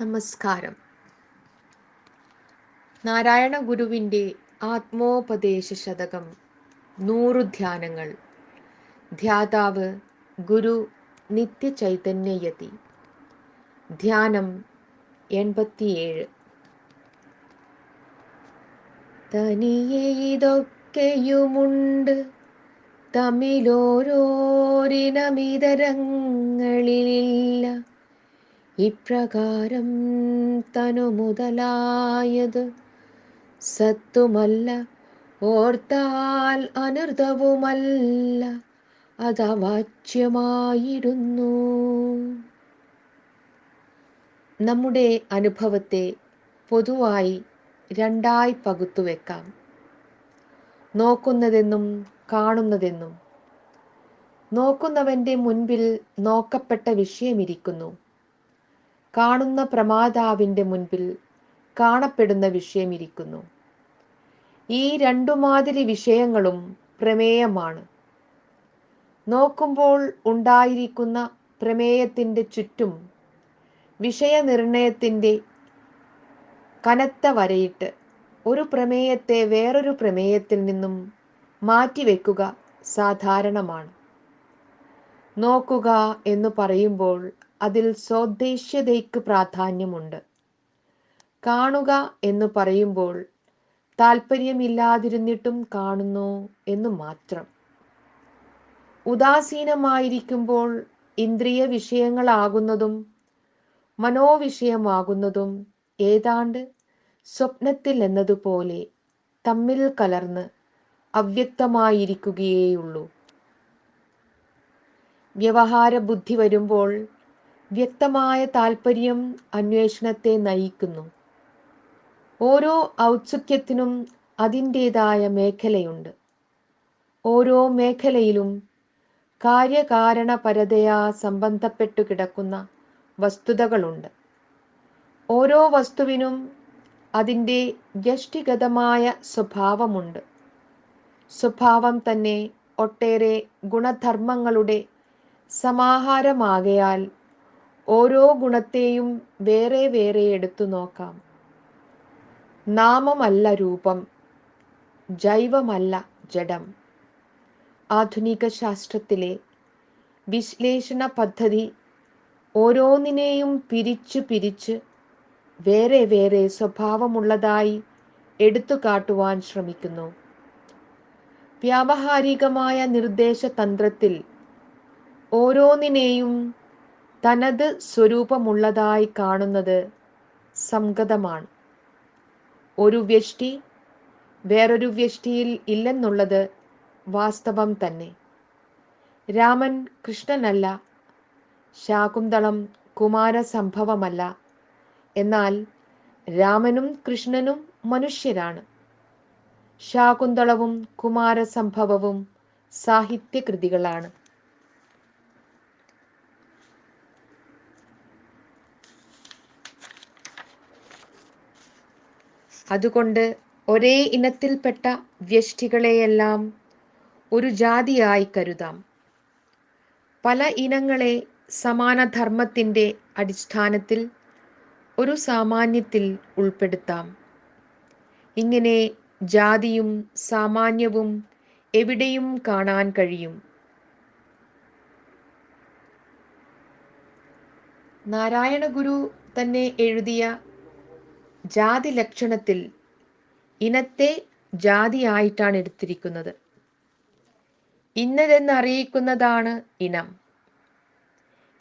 നമസ്കാരം. നാരായണ ഗുരുവിൻ്റെ ആത്മോപദേശ ശതകം 100 ധ്യാനങ്ങൾ. ധ്യാതാവ് ഗുരു നിത്യചൈതന്യയതി. ധ്യാനം 87. തനിയെ ഇതൊക്കെയുമുണ്ട്, തമ്മിലോരോരിനമിതരങ്ങളിലില്ല. ഇപ്രകാരം തനു മുതലായത് സത്തുമല്ല, ഓർത്താൽ അനർത്ഥവുമല്ല, അതവാച്യമായിരുന്നു. നമ്മുടെ അനുഭവത്തെ പൊതുവായി രണ്ടായി പകുത്തുവെക്കാം. നോക്കുന്നതെന്നും കാണുന്നതെന്നും. നോക്കുന്നവന്റെ മുൻപിൽ നോക്കപ്പെട്ട വിഷയമിരിക്കുന്നു. കാണുന്ന പ്രമാതാവിൻ്റെ മുൻപിൽ കാണപ്പെടുന്ന വിഷയമിരിക്കുന്നു. ഈ രണ്ടുമാതിരി വിഷയങ്ങളും പ്രമേയമാണ്. നോക്കുമ്പോൾ ഉണ്ടായിരിക്കുന്ന പ്രമേയത്തിൻ്റെ ചുറ്റും വിഷയനിർണയത്തിൻ്റെ കനത്ത വരയിട്ട് ഒരു പ്രമേയത്തെ വേറൊരു പ്രമേയത്തിൽ നിന്നും മാറ്റിവെക്കുക സാധാരണമാണ്. നോക്കുക എന്ന് പറയുമ്പോൾ അതിൽ സ്വോദ്ദേശ്യതയ്ക്ക് പ്രാധാന്യമുണ്ട്. കാണുക എന്ന് പറയുമ്പോൾ താല്പര്യമില്ലാതിരുന്നിട്ടും കാണുന്നു എന്ന് മാത്രം. ഉദാസീനമായിരിക്കുമ്പോൾ ഇന്ദ്രിയ വിഷയങ്ങളാകുന്നതും മനോവിഷയമാകുന്നതും ഏതാണ്ട് സ്വപ്നത്തിൽ എന്നതുപോലെ തമ്മിൽ കലർന്ന് അവ്യക്തമായിരിക്കുകയേയുള്ളൂ. വ്യവഹാര ബുദ്ധി വരുമ്പോൾ വ്യക്തമായ താല്പര്യം അന്വേഷണത്തെ നയിക്കുന്നു. ഓരോ ഔത്സുക്യത്തിനും അതിൻ്റെതായ മേഖലയുണ്ട്. ഓരോ മേഖലയിലും കാര്യകാരണപരതയാ സംബന്ധപ്പെട്ടു കിടക്കുന്ന വസ്തുതകളുണ്ട്. ഓരോ വസ്തുവിനും അതിൻ്റെ വ്യഷ്ടിഗതമായ സ്വഭാവമുണ്ട്. സ്വഭാവം തന്നെ ഒട്ടേറെ ഗുണധർമ്മങ്ങളുടെ സമാഹാരമാകയാൽ ഓരോ ഗുണത്തെയും വേറെ വേറെ എടുത്തു നോക്കാം. നാമമല്ല രൂപം, ജൈവമല്ല ജഡം. ആധുനിക ശാസ്ത്രത്തിലെ വിശ്ലേഷണ പദ്ധതി ഓരോന്നിനെയും പിരിച്ച് വേറെ വേറെ സ്വഭാവമുള്ളതായി എടുത്തു കാട്ടുവാൻ ശ്രമിക്കുന്നു. വ്യാവഹാരികമായ നിർദ്ദേശ തന്ത്രത്തിൽ ഓരോന്നിനെയും തനത് സ്വരൂപമുള്ളതായി കാണുന്നത് സംഗതമാണ്. ഒരു വ്യഷ്ടി വേറൊരു വ്യഷ്ടിയിൽ ഇല്ലെന്നുള്ളത് വാസ്തവം തന്നെ. രാമൻ കൃഷ്ണനല്ല, ശാകുന്തളം കുമാരസംഭവമല്ല. എന്നാൽ രാമനും കൃഷ്ണനും മനുഷ്യരാണ്. ശാകുന്തളവും കുമാരസംഭവവും സാഹിത്യകൃതികളാണ്. അതുകൊണ്ട് ഒരേ ഇനത്തിൽപ്പെട്ട വ്യഷ്ടികളെയെല്ലാം ഒരു ജാതിയായി കരുതാം. പല ഇനങ്ങളെ സമാനധർമ്മത്തിൻ്റെ അടിസ്ഥാനത്തിൽ ഒരു സാമാന്യത്തിൽ ഉൾപ്പെടുത്താം. ഇങ്ങനെ ജാതിയും സാമാന്യവും എവിടെയും കാണാൻ കഴിയും. നാരായണ ഗുരു തന്നെ എഴുതിയ ജാതി ലക്ഷണത്തിൽ ഇനത്തെ ജാതിയായിട്ടാണ് എടുത്തിരിക്കുന്നത്. ഇന്നതെന്നറിയിക്കുന്നതാണ് ഇനം.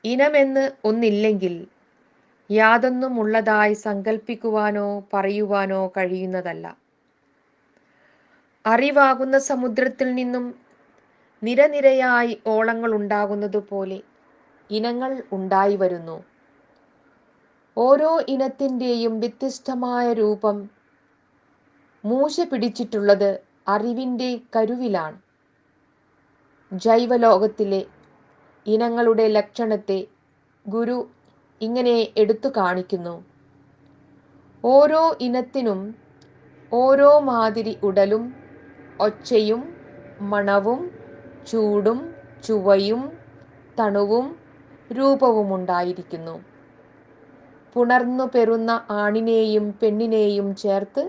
ഇനമെന്ന് ഒന്നില്ലെങ്കിൽ യാതൊന്നും ഉള്ളതായി സങ്കല്പിക്കുവാനോ പറയുവാനോ കഴിയുന്നതല്ല. അറിവാകുന്ന സമുദ്രത്തിൽ നിന്നും നിരനിരയായി ഓളങ്ങൾ ഉണ്ടാകുന്നതുപോലെ ഇനങ്ങൾ ഉണ്ടായി വരുന്നു. ഓരോ ഇനത്തിൻ്റെയും വ്യത്യസ്തമായ രൂപം മൂശ പിടിച്ചിട്ടുള്ളത് അറിവിൻ്റെ കരുവിലാണ്. ജൈവലോകത്തിലെ ഇനങ്ങളുടെ ലക്ഷണത്തെ ഗുരു ഇങ്ങനെ എടുത്തു കാണിക്കുന്നു. ഓരോ ഇനത്തിനും ഓരോ മാതിരി ഉടലും ഒച്ചയും മണവും ചൂടും ചുവയും തണുവും രൂപവുമുണ്ടായിരിക്കുന്നു. പുണർന്നു പെറുന്ന ആണിനെയും പെണ്ണിനെയും ചേർത്ത്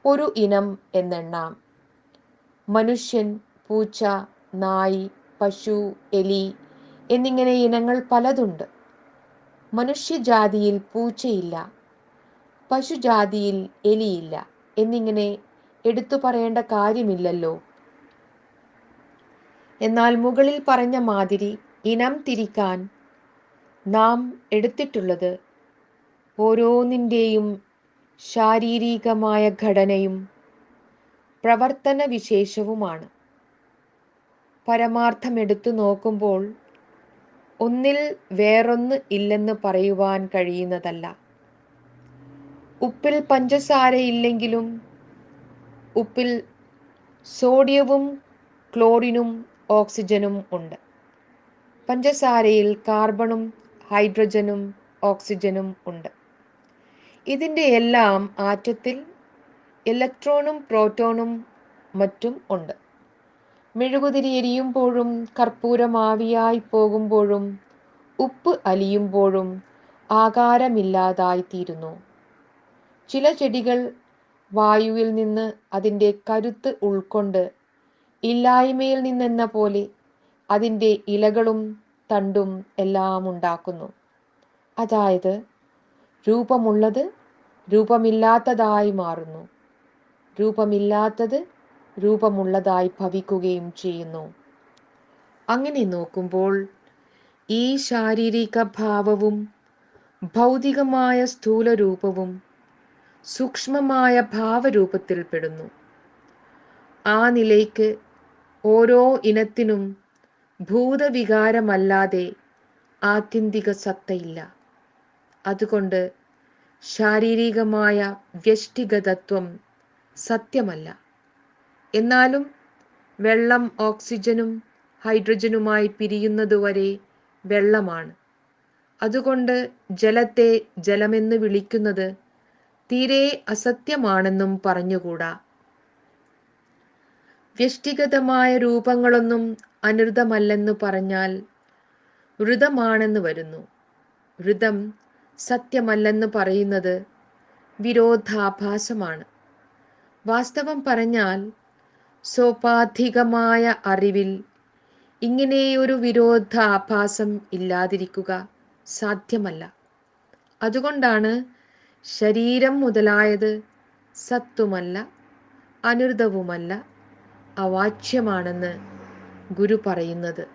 ഒരു ഇനം എന്നെണ്ണാം. മനുഷ്യൻ, പൂച്ച, നായി, പശു, എലി എന്നിങ്ങനെ ഇനങ്ങൾ പലതുണ്ട്. മനുഷ്യജാതിയിൽ പൂച്ചയില്ല, പശുജാതിയിൽ എലിയില്ല എന്നിങ്ങനെ എടുത്തു പറയേണ്ട കാര്യമില്ലല്ലോ. എന്നാൽ മുകളിൽ പറഞ്ഞ മാതിരി ഇനം തിരിക്കാൻ നാം എടുത്തിട്ടുള്ളത് ഓരോന്നിൻ്റെയും ശാരീരികമായ ഘടനയും പ്രവർത്തന വിശേഷവുമാണ്. പരമാർത്ഥമെടുത്തു നോക്കുമ്പോൾ ഒന്നിൽ വേറൊന്ന് ഇല്ലെന്ന് പറയുവാൻ കഴിയുന്നതല്ല. ഉപ്പിൽ പഞ്ചസാരയില്ലെങ്കിലും ഉപ്പിൽ സോഡിയവും ക്ലോറിനും ഓക്സിജനും ഉണ്ട്. പഞ്ചസാരയിൽ കാർബണും ഹൈഡ്രജനും ഓക്സിജനും ഉണ്ട്. ഇതിൻ്റെ എല്ലാം ആറ്റത്തിൽ ഇലക്ട്രോണും പ്രോട്ടോണും മറ്റും ഉണ്ട്. മെഴുകുതിരി എരിയുമ്പോഴും കർപ്പൂരം ആവിയായി പോകുമ്പോഴും ഉപ്പ് അലിയുമ്പോഴും ആകാരമില്ലാതായിത്തീരുന്നു. ചില ചെടികൾ വായുവിൽ നിന്ന് അതിൻ്റെ കരുത്ത് ഉൾക്കൊണ്ട് ഇല്ലായ്മയിൽ നിന്നെന്ന പോലെ അതിൻ്റെ ഇലകളും തണ്ടും എല്ലാം ഉണ്ടാക്കുന്നു. അതായത് രൂപമുള്ളത് രൂപമില്ലാത്തതായി മാറുന്നു, രൂപമില്ലാത്തത് രൂപമുള്ളതായി ഭവിക്കുകയും ചെയ്യുന്നു. അങ്ങനെ നോക്കുമ്പോൾ ഈ ശാരീരിക ഭാവവും ഭൗതികമായ സ്ഥൂലരൂപവും സൂക്ഷ്മമായ ഭാവരൂപത്തിൽ പെടുന്നു. ആ നിലയ്ക്ക് ഓരോ ഇനത്തിനും ഭൂതവികാരമല്ലാതെ ആത്യന്തിക സത്തയില്ല. അതുകൊണ്ട് ശാരീരികമായ വ്യഷ്ടിഗതത്വം സത്യമല്ല. എന്നാലും വെള്ളം ഓക്സിജനും ഹൈഡ്രജനുമായി പിരിയുന്നതുവരെ വെള്ളമാണ്. അതുകൊണ്ട് ജലത്തെ ജലമെന്ന് വിളിക്കുന്നത് തീരെ അസത്യമാണെന്നും പറഞ്ഞുകൂടാ. വ്യഷ്ടിഗതമായ രൂപങ്ങളൊന്നും അനൃതമല്ലെന്ന് പറഞ്ഞാൽ ഋതമാണെന്ന് വരുന്നു. ഋതം സത്യമല്ലെന്ന് പറയുന്നത് വിരോധാഭാസമാണ്. വാസ്തവം പറഞ്ഞാൽ സോപാധികമായ അറിവിൽ ഇങ്ങനെയൊരു വിരോധാഭാസം ഇല്ലാതിരിക്കുക സാധ്യമല്ല. അതുകൊണ്ടാണ് ശരീരം മുതലായത് സത്തുമല്ല, അനൃതവുമല്ല, അവാച്യമാണെന്ന് ഗുരു പറയുന്നത്.